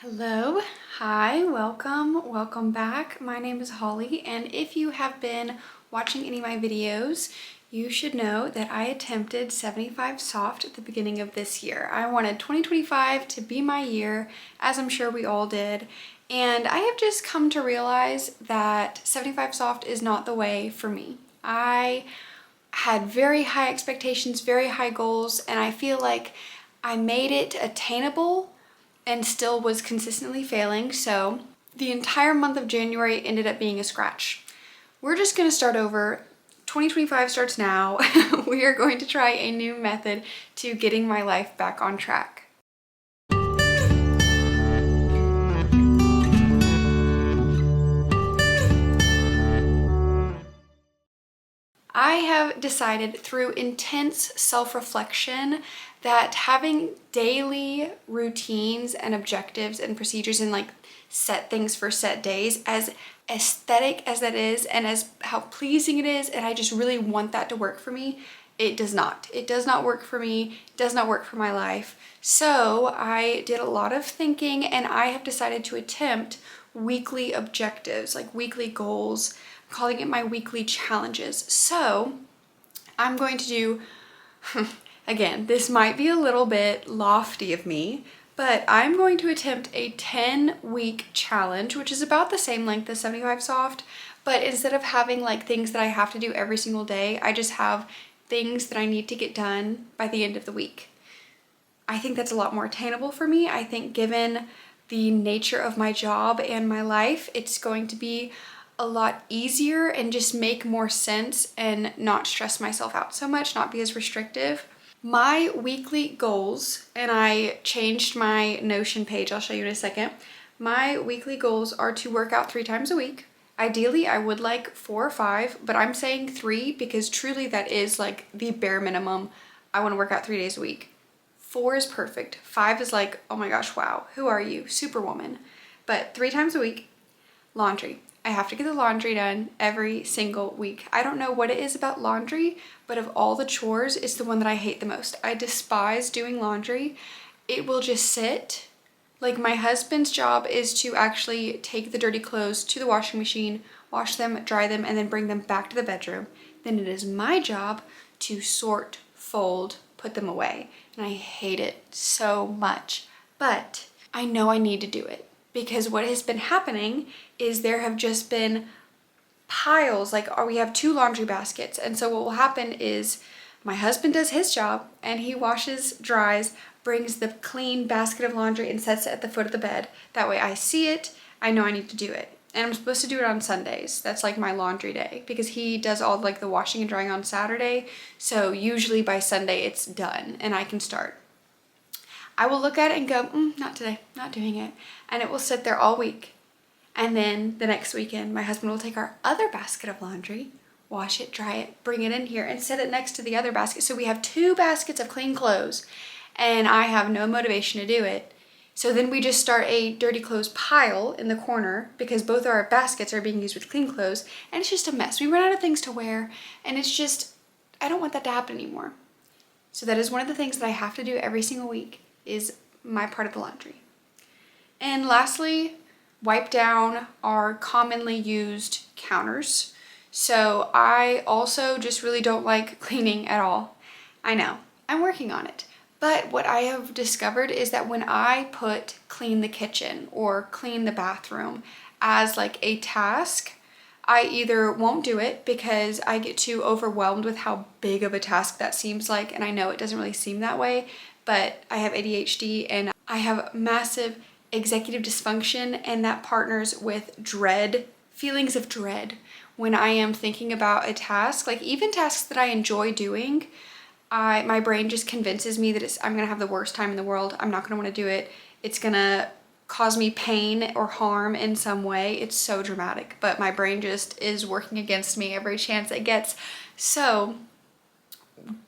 Hello, hi, welcome back. My name is Holly, and if you have been watching any of my videos, you should know that I attempted 75 soft at the beginning of this year. I wanted 2025 to be my year, as I'm sure we all did, and I have just come to realize that 75 soft is not the way for me. I had very high expectations, very high goals, and I feel like I made it attainable and still was consistently failing, so the entire month of January ended up being a scratch. We're just gonna start over. 2025 starts now. We are going to try a new method to getting my life back on track. I have decided through intense self-reflection that having daily routines and objectives and procedures and set things for set days, as aesthetic as that is and as how pleasing it is, and I just really want that to work for me, it does not. It does not work for me, it does not work for my life. So I did a lot of thinking and I have decided to attempt weekly objectives, like weekly goals, calling it my weekly challenges. So I'm going to do, again, this might be a little bit lofty of me, but I'm going to attempt a 10-week challenge, which is about the same length as 75 soft, but instead of having things that I have to do every single day, I just have things that I need to get done by the end of the week. I think that's a lot more attainable for me. I think given the nature of my job and my life, it's going to be a lot easier and just make more sense and not stress myself out so much, not be as restrictive. My weekly goals, and I changed my Notion page, I'll show you in a second. My weekly goals are to work out 3 times a week. Ideally, I would like 4 or 5, but I'm saying 3 because truly that is the bare minimum. I want to work out 3 days a week. 4 is perfect. 5 is oh my gosh, wow, who are you? Superwoman. But 3 times a week, laundry. I have to get the laundry done every single week. I don't know what it is about laundry, but of all the chores, it's the one that I hate the most. I despise doing laundry. It will just sit. My husband's job is to actually take the dirty clothes to the washing machine, wash them, dry them, and then bring them back to the bedroom. Then it is my job to sort, fold, put them away. And I hate it so much. But I know I need to do it. Because what has been happening is there have just been piles, we have 2 laundry baskets. And so what will happen is my husband does his job and he washes, dries, brings the clean basket of laundry and sets it at the foot of the bed. That way I see it, I know I need to do it. And I'm supposed to do it on Sundays. That's my laundry day because he does all the washing and drying on Saturday. So usually by Sunday it's done and I can start. I will look at it and go, not today, not doing it. And it will sit there all week. And then the next weekend, my husband will take our other basket of laundry, wash it, dry it, bring it in here and set it next to the other basket. So we have 2 baskets of clean clothes and I have no motivation to do it. So then we just start a dirty clothes pile in the corner because both our baskets are being used with clean clothes and it's just a mess. We run out of things to wear and it's just, I don't want that to happen anymore. So that is one of the things that I have to do every single week is my part of the laundry. And lastly, wipe down our commonly used counters. So I also just really don't like cleaning at all. I know, I'm working on it. But what I have discovered is that when I put clean the kitchen or clean the bathroom as a task, I either won't do it because I get too overwhelmed with how big of a task that seems like, and I know it doesn't really seem that way, but I have ADHD and I have massive executive dysfunction, and that partners with dread, feelings of dread when I am thinking about a task. Even tasks that I enjoy doing, my brain just convinces me that I'm gonna have the worst time in the world. I'm not gonna wanna do it. It's gonna cause me pain or harm in some way. It's so dramatic, but my brain just is working against me every chance it gets. So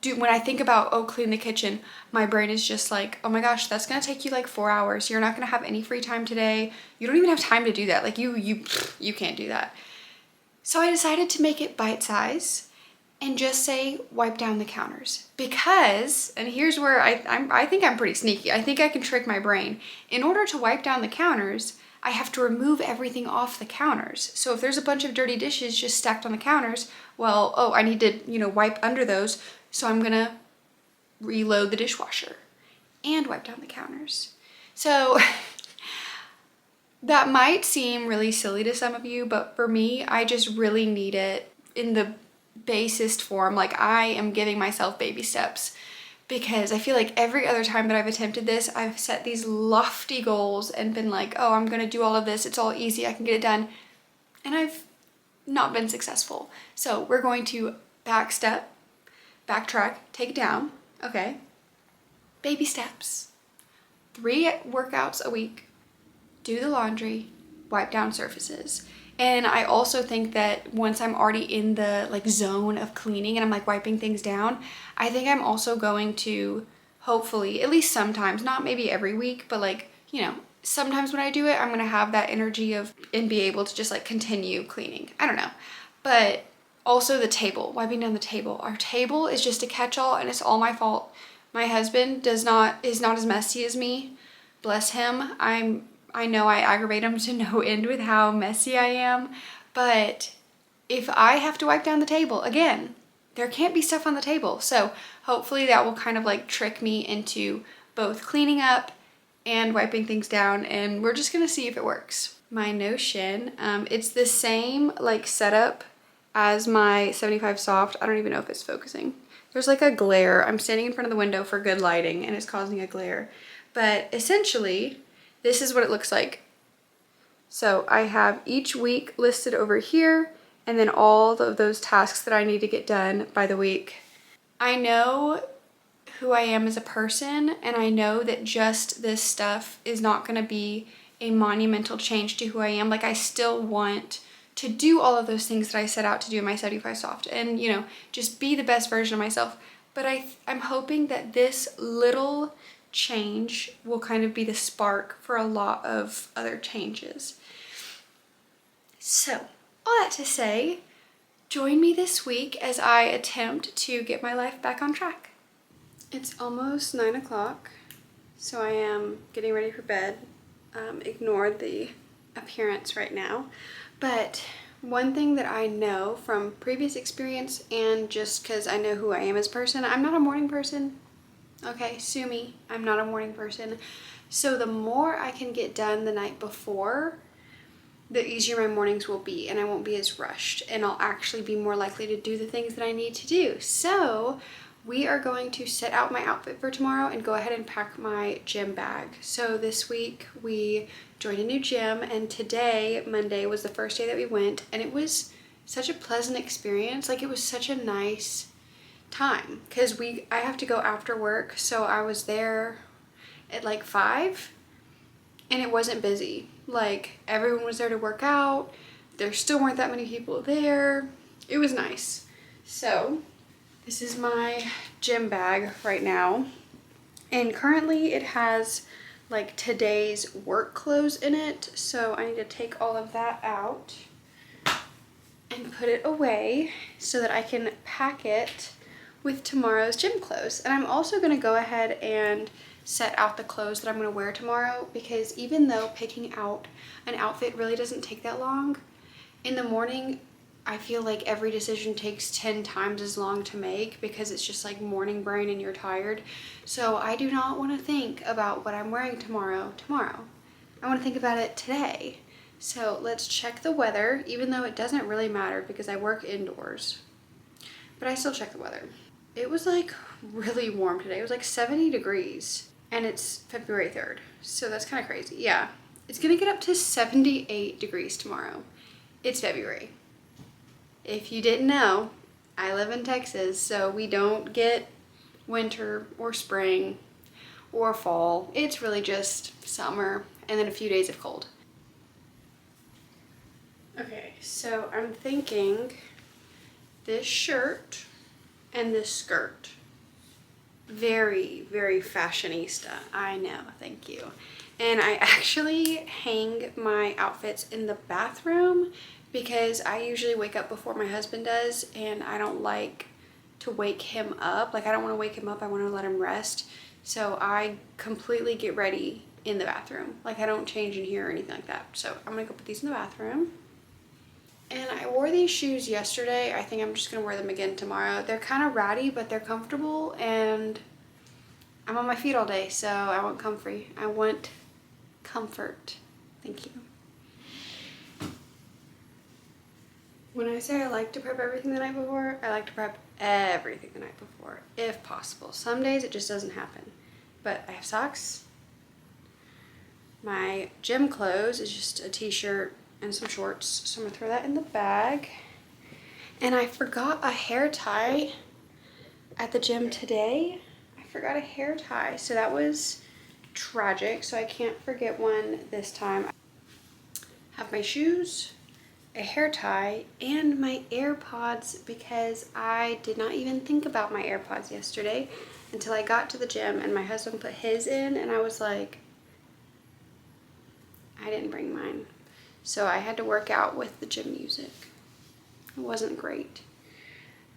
when I think about, clean the kitchen, my brain is just oh my gosh, that's gonna take you 4 hours. You're not gonna have any free time today. You don't even have time to do that. You can't do that. So I decided to make it bite size and just say wipe down the counters. Because, and here's where I think I'm pretty sneaky. I think I can trick my brain. In order to wipe down the counters, I have to remove everything off the counters. So if there's a bunch of dirty dishes just stacked on the counters, well, oh, I need to, wipe under those. So I'm gonna reload the dishwasher and wipe down the counters. So that might seem really silly to some of you, but for me, I just really need it in the basest form. Like, I am giving myself baby steps, because I feel like every other time that I've attempted this, I've set these lofty goals and been like, oh, I'm gonna do all of this. It's all easy. I can get it done. And I've not been successful. So we're going to backtrack, take it down. Okay. Baby steps. 3 workouts a week. Do the laundry, wipe down surfaces. And I also think that once I'm already in the zone of cleaning and I'm wiping things down, I think I'm also going to hopefully, at least sometimes, not maybe every week, but sometimes when I do it, I'm gonna have that energy and be able to just continue cleaning. I don't know. But also the table, wiping down the table. Our table is just a catch-all and it's all my fault. My husband is not as messy as me. Bless him. I know I aggravate him to no end with how messy I am, but if I have to wipe down the table, again, there can't be stuff on the table. So hopefully that will kind of trick me into both cleaning up and wiping things down, and we're just gonna see if it works. My Notion, it's the same setup as my 75 Soft. I don't even know if it's focusing. There's a glare. I'm standing in front of the window for good lighting and it's causing a glare. But essentially, this is what it looks like. So I have each week listed over here, and then all of those tasks that I need to get done by the week. I know who I am as a person, and I know that just this stuff is not gonna be a monumental change to who I am. I still want to do all of those things that I set out to do in my 75 Soft and, just be the best version of myself. But I'm hoping that this little change will kind of be the spark for a lot of other changes. So, all that to say, join me this week as I attempt to get my life back on track. It's almost 9 o'clock, so I am getting ready for bed. Ignore the appearance right now, but one thing that I know from previous experience, and just because I know who I am as a person, I'm not a morning person. Okay, sue me, I'm not a morning person. So the more I can get done the night before, the easier my mornings will be, and I won't be as rushed, and I'll actually be more likely to do the things that I need to do. So we are going to set out my outfit for tomorrow and go ahead and pack my gym bag. So this week we joined a new gym, and today, Monday, was the first day that we went, and it was such a pleasant experience. It was such a nice time, because I have to go after work, so I was there at 5, and it wasn't busy. Everyone was there to work out. There still weren't that many people there. It was nice. So this is my gym bag right now, and currently it has today's work clothes in it, so I need to take all of that out and put it away so that I can pack it with tomorrow's gym clothes. And I'm also going to go ahead and set out the clothes that I'm going to wear tomorrow, because even though picking out an outfit really doesn't take that long, in the morning I feel like every decision takes 10 times as long to make, because it's just morning brain and you're tired. So I do not want to think about what I'm wearing tomorrow. I want to think about it today. So let's check the weather, even though it doesn't really matter because I work indoors. But I still check the weather. It was really warm today. It was 70 degrees, and it's February 3rd. So that's kind of crazy. Yeah, it's gonna get up to 78 degrees tomorrow. It's February. If you didn't know, I live in Texas, so we don't get winter or spring or fall. It's really just summer and then a few days of cold. Okay, so I'm thinking this shirt and this skirt. Very, very fashionista. I know, thank you. And I actually hang my outfits in the bathroom because I usually wake up before my husband does, and I don't like to wake him up. Like I don't want to wake him up, I want to let him rest. So I completely get ready in the bathroom. Like I don't change in here or anything like that. So I'm gonna go put these in the bathroom. And I wore these shoes yesterday. I think I'm just gonna wear them again tomorrow. They're kind of ratty, but they're comfortable, and I'm on my feet all day, so I want comfy. I want comfort. Thank you. When I say I like to prep everything the night before, I like to prep everything the night before, if possible. Some days it just doesn't happen. But I have socks. My gym clothes is just a t-shirt and some shorts, so I'm gonna throw that in the bag. And I forgot a hair tie at the gym today. I forgot a hair tie, so that was tragic, so I can't forget one this time. I have my shoes, a hair tie, and my AirPods, because I did not even think about my AirPods yesterday until I got to the gym and my husband put his in, and I was like, I didn't bring mine. So I had to work out with the gym music. It wasn't great.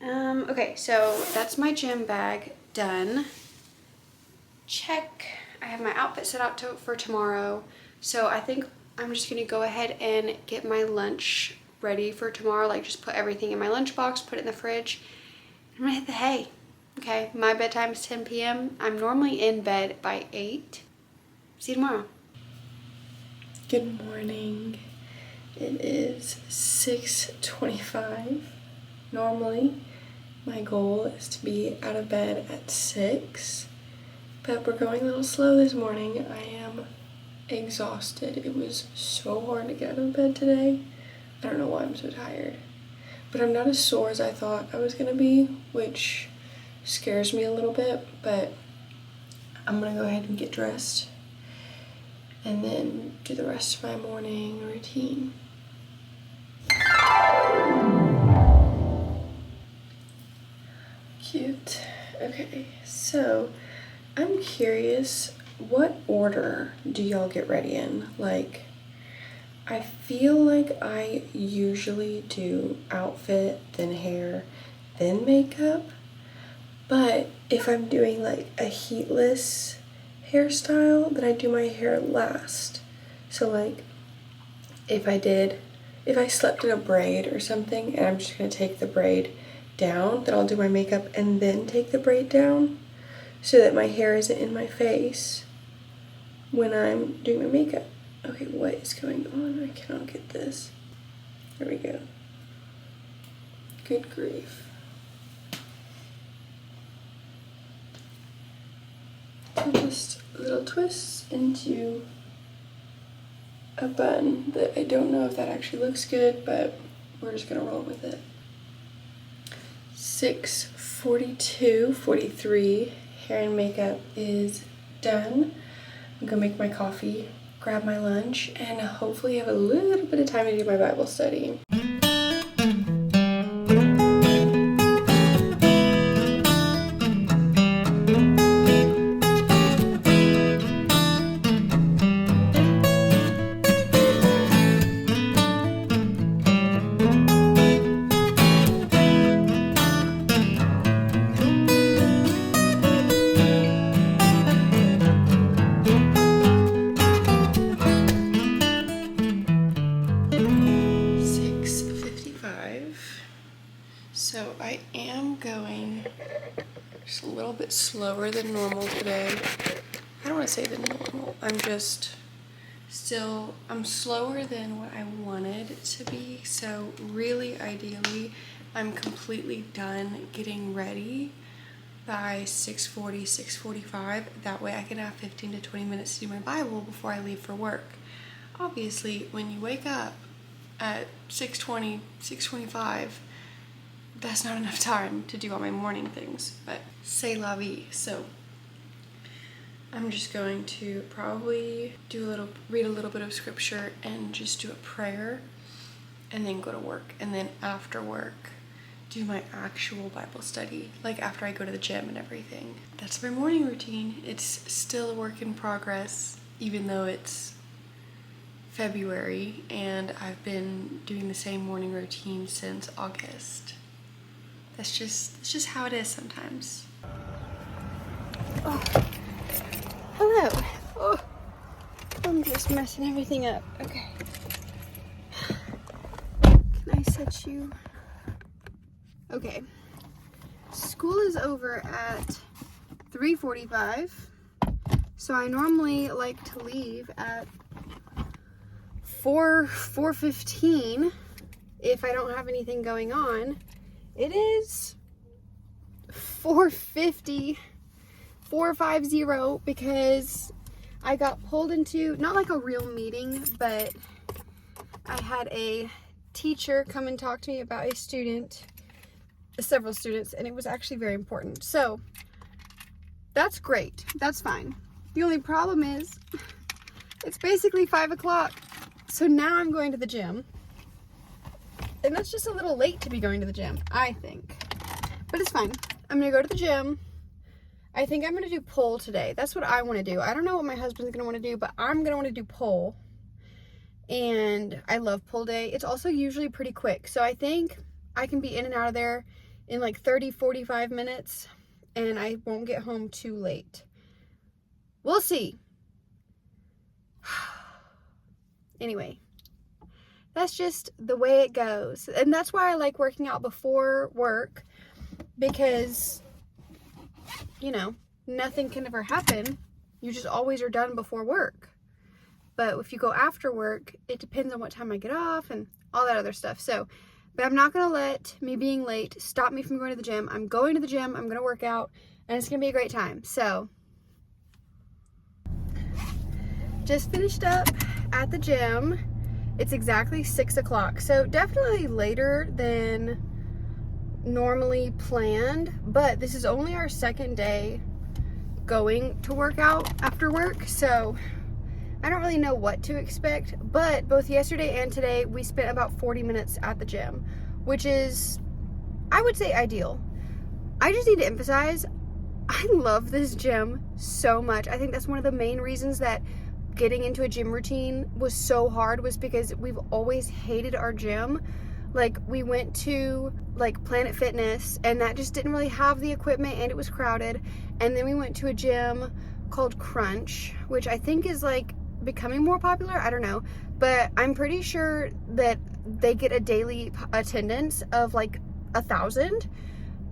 Okay, so that's my gym bag done. Check. I have my outfit set out for tomorrow. So I think I'm just gonna go ahead and get my lunch ready for tomorrow. Like just put everything in my lunchbox, put it in the fridge. I'm gonna hit the hay. Okay, my bedtime is 10 p.m. I'm normally in bed by 8. See you tomorrow. Good morning. It is 6:25. Normally, my goal is to be out of bed at 6, but we're going a little slow this morning. I am exhausted. It was so hard to get out of bed today. I don't know why I'm so tired, but I'm not as sore as I thought I was gonna be, which scares me a little bit, but I'm gonna go ahead and get dressed and then do the rest of my morning routine. Cute. Okay, so I'm curious, what order do y'all get ready in? Like, I feel like I usually do outfit, then hair, then makeup, but if I'm doing like a heatless hairstyle, then I do my hair last. So like, if I slept in a braid or something and I'm just gonna take the braid down, then I'll do my makeup and then take the braid down so that my hair isn't in my face when I'm doing my makeup. Okay, what is going on? I cannot get this. There we go. Good grief. So just little twists into a bun that I don't know if that actually looks good, but we're just gonna roll with it. 6:42, 43, hair and makeup is done. I'm gonna make my coffee, grab my lunch, and hopefully have a little bit of time to do my Bible study. 6:55. So I am going just a little bit slower than normal today. I don't want to say than normal. I'm slower than what I wanted it to be. So really, ideally, I'm completely done getting ready by 6:40, 6:45. That way I can have 15 to 20 minutes to do my Bible before I leave for work. Obviously, when you wake up at 6:20, 6:25, that's not enough time to do all my morning things, but c'est la vie. So I'm just going to probably read a little bit of scripture and just do a prayer and then go to work. And then after work, do my actual Bible study, like after I go to the gym and everything. That's my morning routine. It's still a work in progress, even though it's February and I've been doing the same morning routine since August. That's just how it is sometimes. Oh, hello. Oh, I'm just messing everything up. Okay. Can I set you? Okay. School is over at 3:45. So I normally like to leave at 4:15 if I don't have anything going on. It is 4:50, 4:50 because I got pulled into, not like a real meeting, but I had a teacher come and talk to me about a student, several students, and it was actually very important. So that's great. That's fine. The only problem is it's basically 5 o'clock. So now I'm going to the gym. And that's just a little late to be going to the gym, I think. But it's fine. I'm going to go to the gym. I think I'm going to do pole today. That's what I want to do. I don't know what my husband's going to want to do, but I'm going to want to do pole. And I love pole day. It's also usually pretty quick. So I think I can be in and out of there in like 30, 45 minutes. And I won't get home too late. We'll see. Anyway, that's just the way it goes. And that's why I like working out before work, because, you know, nothing can ever happen. You just always are done before work. But if you go after work, it depends on what time I get off and all that other stuff. So, but I'm not going to let me being late stop me from going to the gym. I'm going to the gym. I'm going to work out, and it's going to be a great time. So, just finished up at the gym. It's exactly 6 o'clock. So definitely later than normally planned, but this is only our second day going to work out after work. So I don't really know what to expect, but both yesterday and today we spent about 40 minutes at the gym, which is, I would say, ideal. I just need to emphasize, I love this gym so much. I think that's one of the main reasons that getting into a gym routine was so hard, was because we've always hated our gym. Like, we went to like Planet Fitness and that just didn't really have the equipment and it was crowded. And then we went to a gym called Crunch, which I think is like becoming more popular. I don't know, but I'm pretty sure that they get a daily attendance of like 1,000.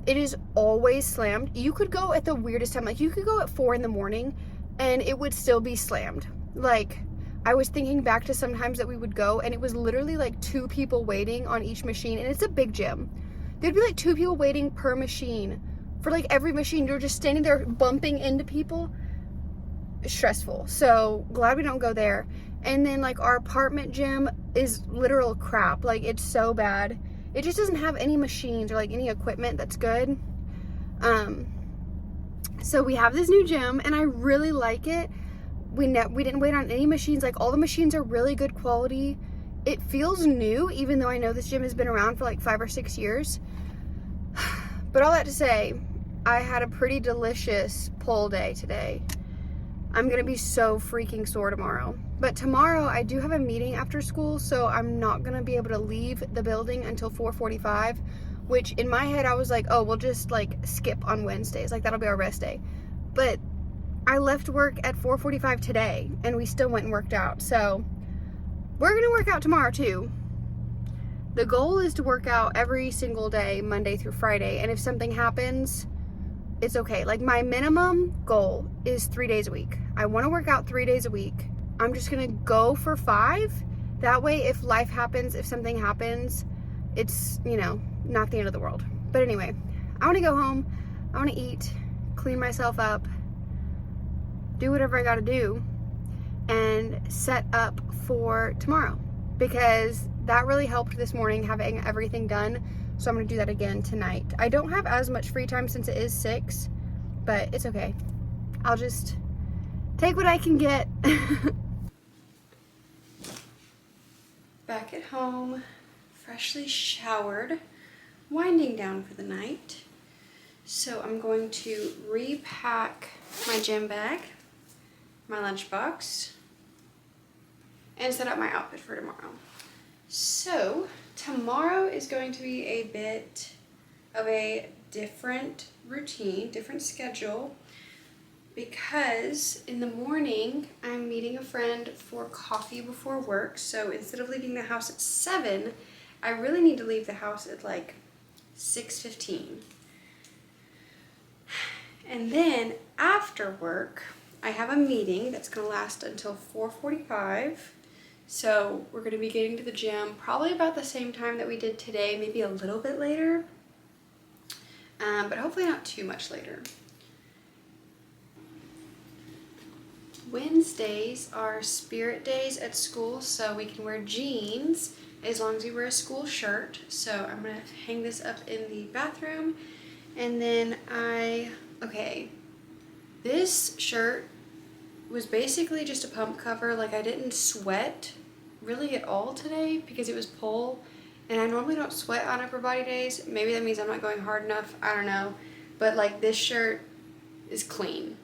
It is always slammed. You could go at the weirdest time. Like, you could go at 4 in the morning and it would still be slammed. Like, I was thinking back to sometimes that we would go and it was literally like 2 people waiting on each machine, and it's a big gym. There'd be like 2 people waiting per machine for like every machine. You're just standing there bumping into people. It's stressful. So glad we don't go there. And then like our apartment gym is literal crap. Like, it's so bad. It just doesn't have any machines or like any equipment that's good. So we have this new gym and I really like it. We didn't wait on any machines. Like, all the machines are really good quality. It feels new, even though I know this gym has been around for like 5 or 6 years. But all that to say, I had a pretty delicious pole day today. I'm gonna be so freaking sore tomorrow. But tomorrow I do have a meeting after school, so I'm not gonna be able to leave the building until 4:45, which in my head I was like, oh, we'll just like skip on Wednesdays. Like, that'll be our rest day. But I left work at 4:45 today and we still went and worked out. So we're gonna work out tomorrow too. The goal is to work out every single day, Monday through Friday. And if something happens, it's okay. Like, my minimum goal is 3 days a week. I want to work out 3 days a week. I'm just gonna go for 5. That way, if life happens, if something happens, it's, you know, not the end of the world. But anyway, I want to go home. I want to eat, clean myself up, do whatever I gotta do, and set up for tomorrow, because that really helped this morning, having everything done. So I'm gonna do that again tonight. I don't have as much free time since it is 6, but it's okay. I'll just take what I can get. Back at home, freshly showered, winding down for the night. So I'm going to repack my gym bag, my lunchbox, and set up my outfit for tomorrow. So tomorrow is going to be a bit of a different routine, different schedule, because in the morning I'm meeting a friend for coffee before work. So instead of leaving the house at 7, I really need to leave the house at like 6:15. And then after work, I have a meeting that's going to last until 4:45. So we're going to be getting to the gym probably about the same time that we did today, maybe a little bit later, but hopefully not too much later. Wednesdays are spirit days at school, so we can wear jeans as long as we wear a school shirt. So I'm going to hang this up in the bathroom. And then okay, this shirt was basically just a pump cover. Like, I didn't sweat really at all today because it was pull, and I normally don't sweat on upper body days. Maybe that means I'm not going hard enough, I don't know. But like, this shirt is clean,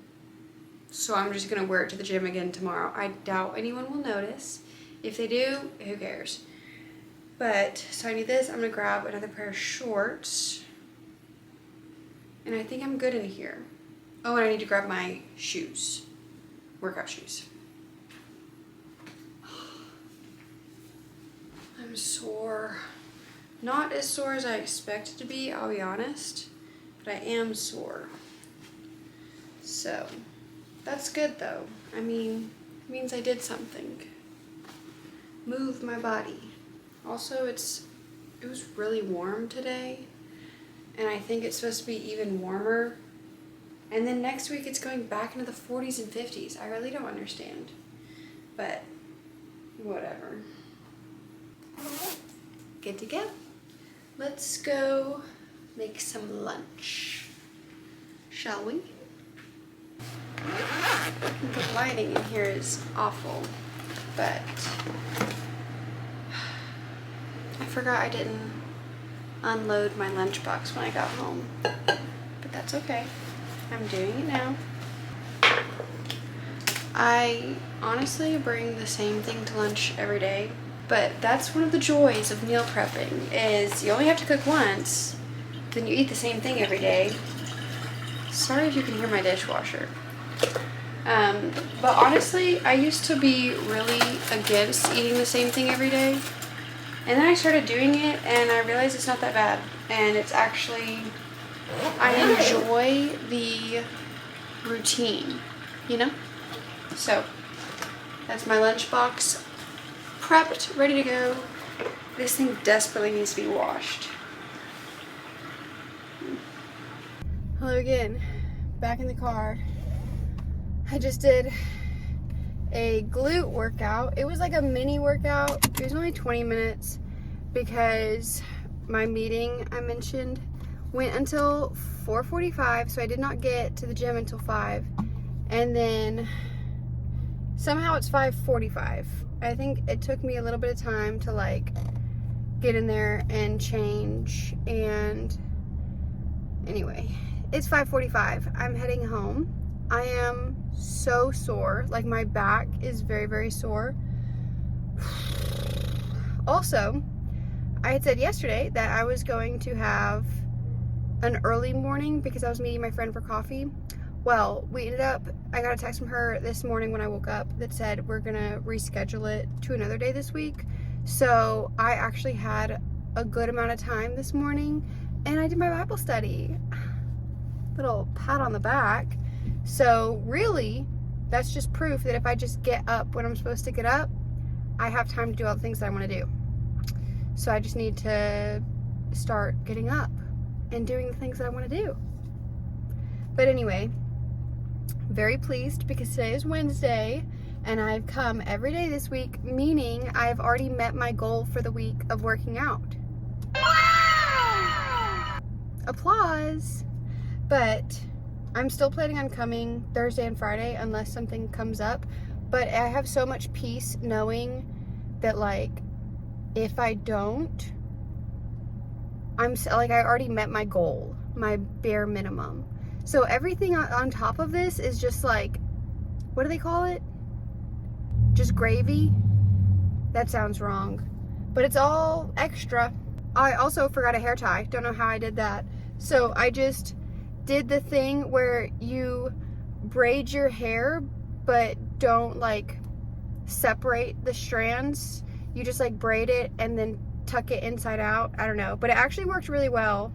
so I'm just gonna wear it to the gym again tomorrow. I doubt anyone will notice. If they do, who cares? But so I need this. I'm gonna grab another pair of shorts, and I think I'm good in here. Oh, and I need to grab my shoes, workout shoes. I'm sore. Not as sore as I expected to be, I'll be honest, but I am sore. So that's good though. I mean, it means I did something. Move my body. Also, it was really warm today, and I think it's supposed to be even warmer. And then next week it's going back into the 40s and 50s. I really don't understand, but whatever. Good to go. Let's go make some lunch, shall we? The lighting in here is awful, but I forgot I didn't unload my lunchbox when I got home, but that's okay. I'm doing it now. I honestly bring the same thing to lunch every day, but that's one of the joys of meal prepping, is you only have to cook once, then you eat the same thing every day. Sorry if you can hear my dishwasher. But honestly, I used to be really against eating the same thing every day, and then I started doing it, and I realized it's not that bad, and it's actually, I enjoy the routine, you know? So that's my lunchbox prepped, ready to go. This thing desperately needs to be washed. Hello again, back in the car. I just did a glute workout. It was like a mini workout. It was only 20 minutes because my meeting I mentioned went until 4:45, so I did not get to the gym until 5. And then somehow it's 5:45. I think it took me a little bit of time to like get in there and change, and anyway, it's 5:45. I'm heading home. I am so sore. Like, my back is very, very sore. Also, I had said yesterday that I was going to have an early morning because I was meeting my friend for coffee. Well, I got a text from her this morning when I woke up that said we're gonna reschedule it to another day this week. So I actually had a good amount of time this morning, and I did my Bible study. Little pat on the back. So really, that's just proof that if I just get up when I'm supposed to get up, I have time to do all the things that I want to do. So I just need to start getting up and doing the things that I want to do. But anyway, very pleased because today is Wednesday and I've come every day this week, meaning I've already met my goal for the week of working out. Applause! But I'm still planning on coming Thursday and Friday unless something comes up. But I have so much peace knowing that, like, if I don't, I already met my goal, my bare minimum. So everything on top of this is just like, what do they call it? Just gravy? That sounds wrong. But it's all extra. I also forgot a hair tie. Don't know how I did that. So I just did the thing where you braid your hair, but don't like separate the strands. You just like braid it and then tuck it inside out. I don't know, but it actually worked really well.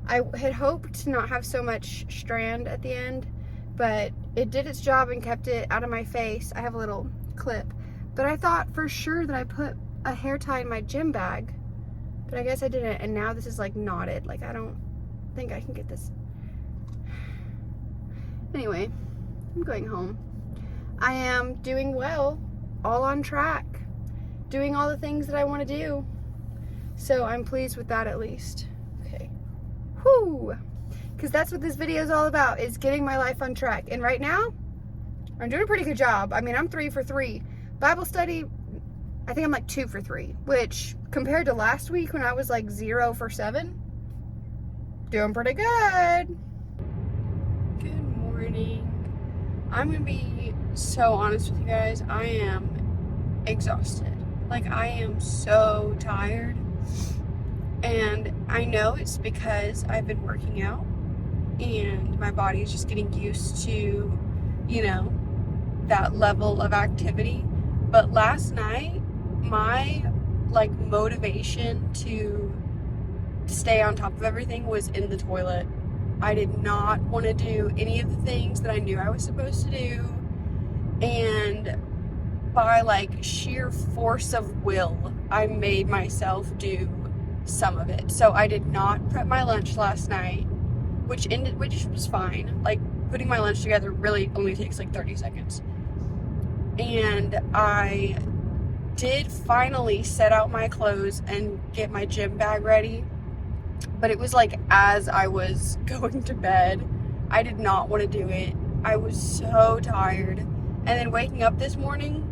I had hoped to not have so much strand at the end, but it did its job and kept it out of my face. I have a little clip, but I thought for sure that I put a hair tie in my gym bag, but I guess I didn't, and now this is like knotted. Like I don't think I can get this. Anyway, I'm going home. I am doing well, all on track, doing all the things that I want to do. So I'm pleased with that at least. Okay. Whoo! Because that's what this video is all about, is getting my life on track. And right now, I'm doing a pretty good job. I mean, I'm 3 for 3. Bible study, I think I'm like 2 for 3, which compared to last week when I was like 0 for 7, doing pretty good. Good morning. I'm gonna be so honest with you guys. I am exhausted. Like, I am so tired. And I know it's because I've been working out and my body is just getting used to, you know, that level of activity. But last night, my like motivation to stay on top of everything was in the toilet. I did not want to do any of the things that I knew I was supposed to do, and by like sheer force of will, I made myself do some of it. So I did not prep my lunch last night, which was fine. Like, putting my lunch together really only takes like 30 seconds. And I did finally set out my clothes and get my gym bag ready, but it was like as I was going to bed. I did not want to do it. I was so tired. And then waking up this morning,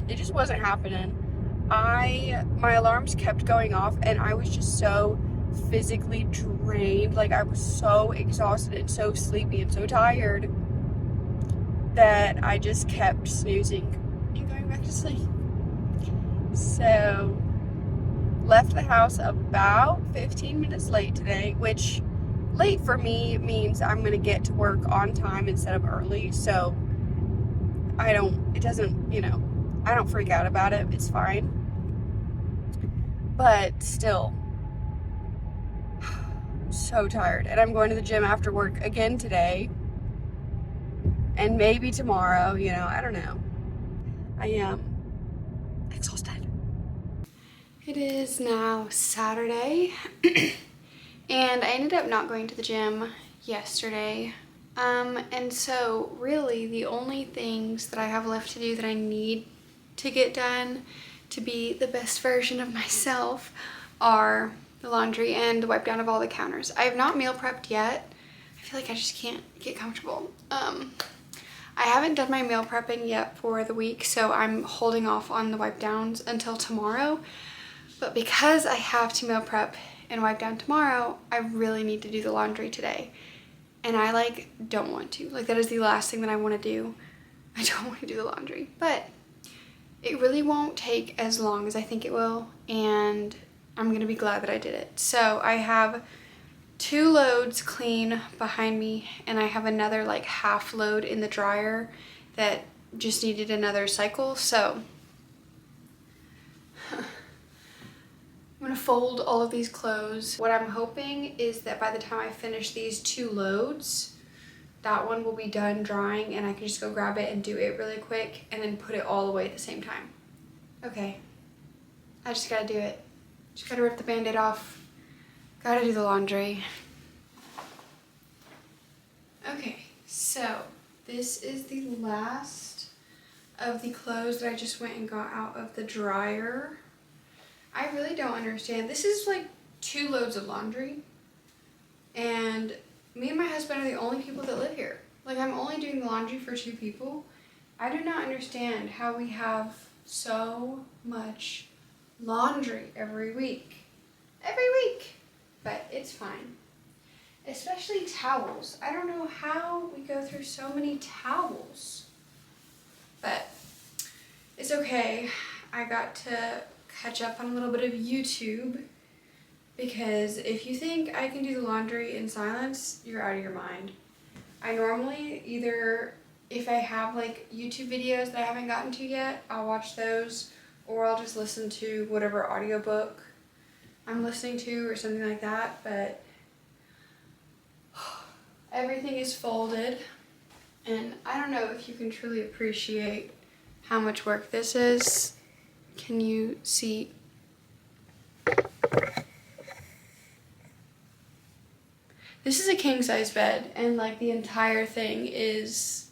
it just wasn't happening. My alarms kept going off and I was just so physically drained. Like, I was so exhausted and so sleepy and so tired that I just kept snoozing and going back to sleep. So, left the house about 15 minutes late today, which late for me means I'm going to get to work on time instead of early. So, I don't freak out about it. It's fine. But still, I'm so tired. And I'm going to the gym after work again today. And maybe tomorrow, I don't know. I am exhausted. It is now Saturday. And I ended up not going to the gym yesterday. And so really the only things that I have left to do that I need to get done to be the best version of myself are the laundry and the wipe down of all the counters. I have not meal prepped yet. I feel like I just can't get comfortable. I haven't done my meal prepping yet for the week, so I'm holding off on the wipe downs until tomorrow. But because I have to meal prep and wipe down tomorrow, I really need to do the laundry today. And I don't want to. That is the last thing that I want to do. I don't want to do the laundry. But it really won't take as long as I think it will, and I'm gonna be glad that I did it. So I have 2 loads clean behind me, and I have another half load in the dryer that just needed another cycle. So I'm gonna fold all of these clothes. What I'm hoping is that by the time I finish these 2 loads, that one will be done drying and I can just go grab it and do it really quick and then put it all away at the same time. Okay, I just gotta do it. Just gotta rip the Band-Aid off. Gotta do the laundry. Okay, so this is the last of the clothes that I just went and got out of the dryer. I really don't understand. This is 2 loads of laundry, and me and my husband are the only people that live here. I'm only doing the laundry for 2 people. I do not understand how we have so much laundry every week. Every week! But it's fine. Especially towels. I don't know how we go through so many towels. But it's okay. I got to catch up on a little bit of YouTube because if you think I can do the laundry in silence, you're out of your mind. I normally either, if I have like YouTube videos that I haven't gotten to yet, I'll watch those, or I'll just listen to whatever audiobook I'm listening to or something like that. But everything is folded, and I don't know if you can truly appreciate how much work this is. Can you see? This is a king size bed, and like the entire thing is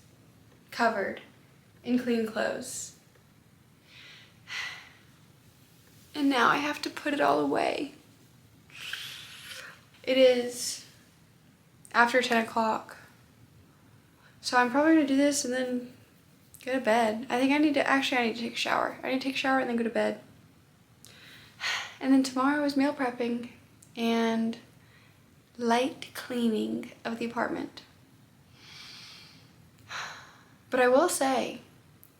covered in clean clothes. And now I have to put it all away. It is after 10 o'clock. So I'm probably gonna do this and then go to bed. I think I need to take a shower. I need to take a shower and then go to bed. And then tomorrow is meal prepping and light cleaning of the apartment. But I will say,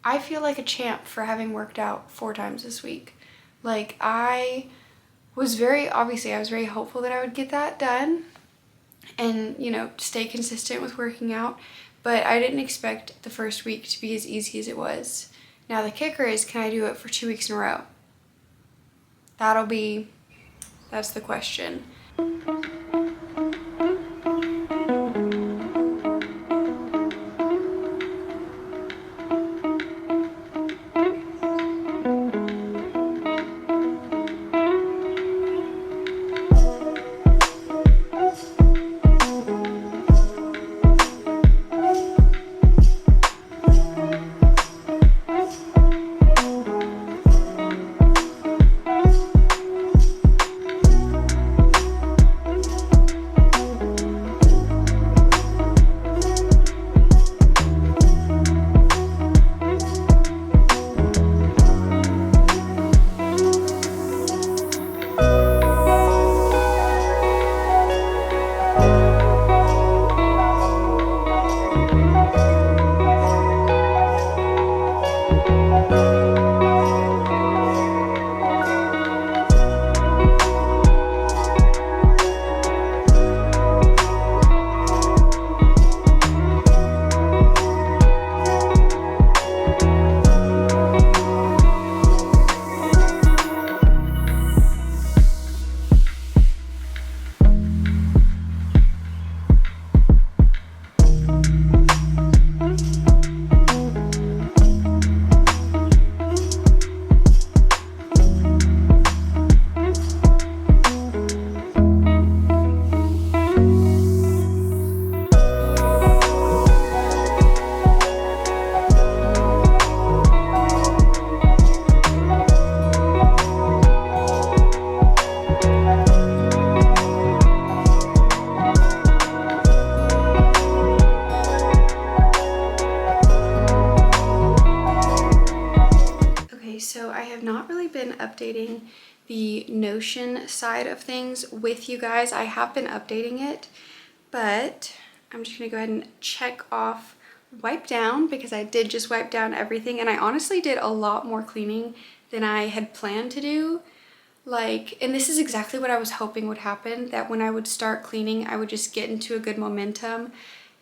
I feel like a champ for having worked out 4 times this week. Like, I was very hopeful that I would get that done and, you know, stay consistent with working out. But I didn't expect the first week to be as easy as it was. Now the kicker is, can I do it for 2 weeks in a row? That's the question. So I have not really been updating the Notion side of things with you guys. I have been updating it, but I'm just gonna go ahead and check off wipe down, because I did just wipe down everything, and I honestly did a lot more cleaning than I had planned to do. And this is exactly what I was hoping would happen, that when I would start cleaning, I would just get into a good momentum.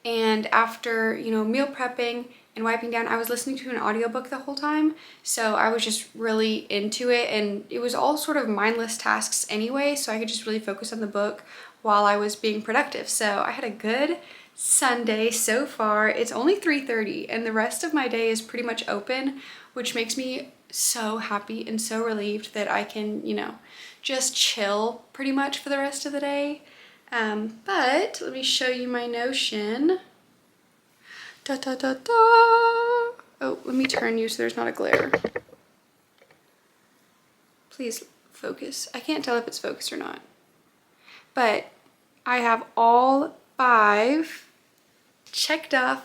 And after, you know, meal prepping and wiping down, I was listening to an audiobook the whole time. So I was just really into it, and it was all sort of mindless tasks anyway, so I could just really focus on the book while I was being productive. So I had a good Sunday so far. It's only 3:30 and the rest of my day is pretty much open, which makes me so happy and so relieved that I can, you know, just chill pretty much for the rest of the day. But let me show you my Notion. Da da da da. Oh, let me turn you so there's not a glare. Please focus. I can't tell if it's focused or not. But I have all 5 checked off.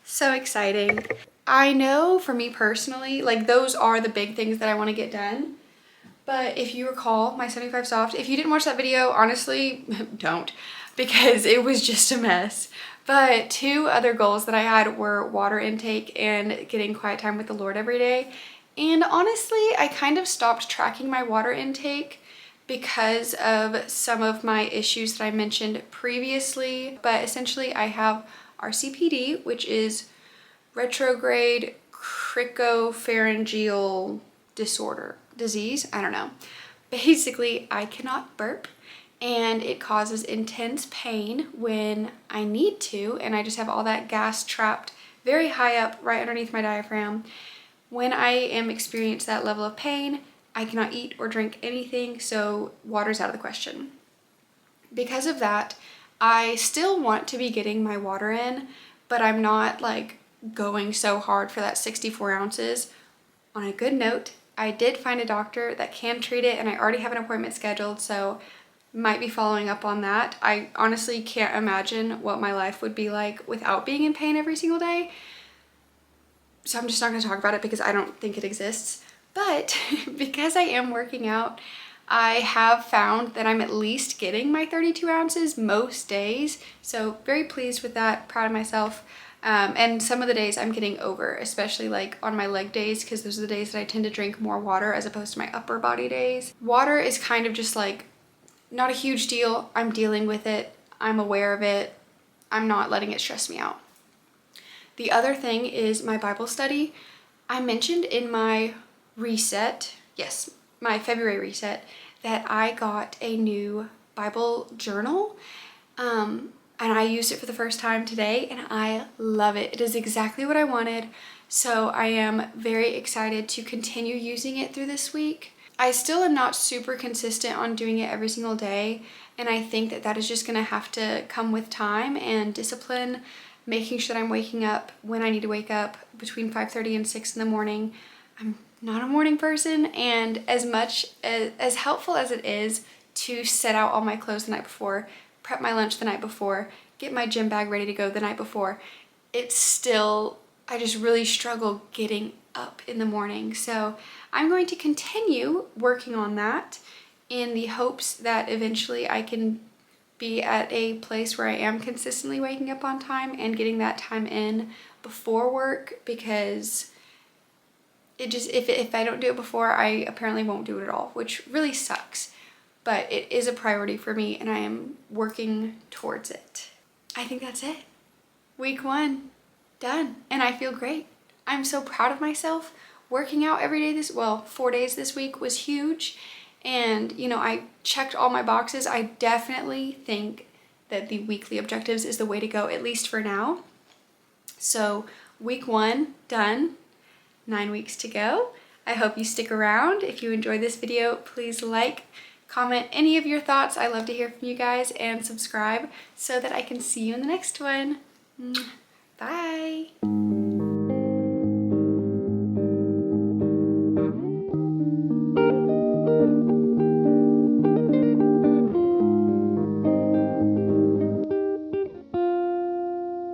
So exciting. I know for me personally, like, those are the big things that I want to get done. But if you recall my 75 soft, if you didn't watch that video, honestly, don't, because it was just a mess. But 2 other goals that I had were water intake and getting quiet time with the Lord every day. And honestly, I kind of stopped tracking my water intake because of some of my issues that I mentioned previously. But essentially I have RCPD, which is retrograde cricopharyngeal disease. I don't know. Basically, I cannot burp and it causes intense pain when I need to, and I just have all that gas trapped very high up right underneath my diaphragm. When I am experiencing that level of pain, I cannot eat or drink anything, so water's out of the question. Because of that, I still want to be getting my water in, but I'm not like going so hard for that 64 ounces. On a good note, I did find a doctor that can treat it, and I already have an appointment scheduled, so might be following up on that. I honestly can't imagine what my life would be like without being in pain every single day. So I'm just not going to talk about it because I don't think it exists. But because I am working out, I have found that I'm at least getting my 32 ounces most days. So very pleased with that, proud of myself. And some of the days I'm getting over, especially like on my leg days, because those are the days that I tend to drink more water as opposed to my upper body days. Water is kind of just like not a huge deal. I'm dealing with it. I'm aware of it. I'm not letting it stress me out. The other thing is my Bible study. I mentioned in my reset, yes, my February reset, that I got a new Bible journal. And I used it for the first time today and I love it. It is exactly what I wanted. So I am very excited to continue using it through this week. I still am not super consistent on doing it every single day. And I think that that is just gonna have to come with time and discipline, making sure that I'm waking up when I need to wake up between 5:30 and 6 in the morning. I'm not a morning person, and as helpful as it is to set out all my clothes the night before, prep my lunch the night before, get my gym bag ready to go the night before, it's still, I just really struggle getting up in the morning. So I'm going to continue working on that in the hopes that eventually I can be at a place where I am consistently waking up on time and getting that time in before work, because it just, if I don't do it before, I apparently won't do it at all, which really sucks. But it is a priority for me and I am working towards it. I think that's it. Week 1, done. And I feel great. I'm so proud of myself. Working out every day 4 days this week was huge. And you know, I checked all my boxes. I definitely think that the weekly objectives is the way to go, at least for now. So week 1, done. 9 weeks to go. I hope you stick around. If you enjoyed this video, please like, comment any of your thoughts. I love to hear from you guys, and subscribe so that I can see you in the next one. Bye.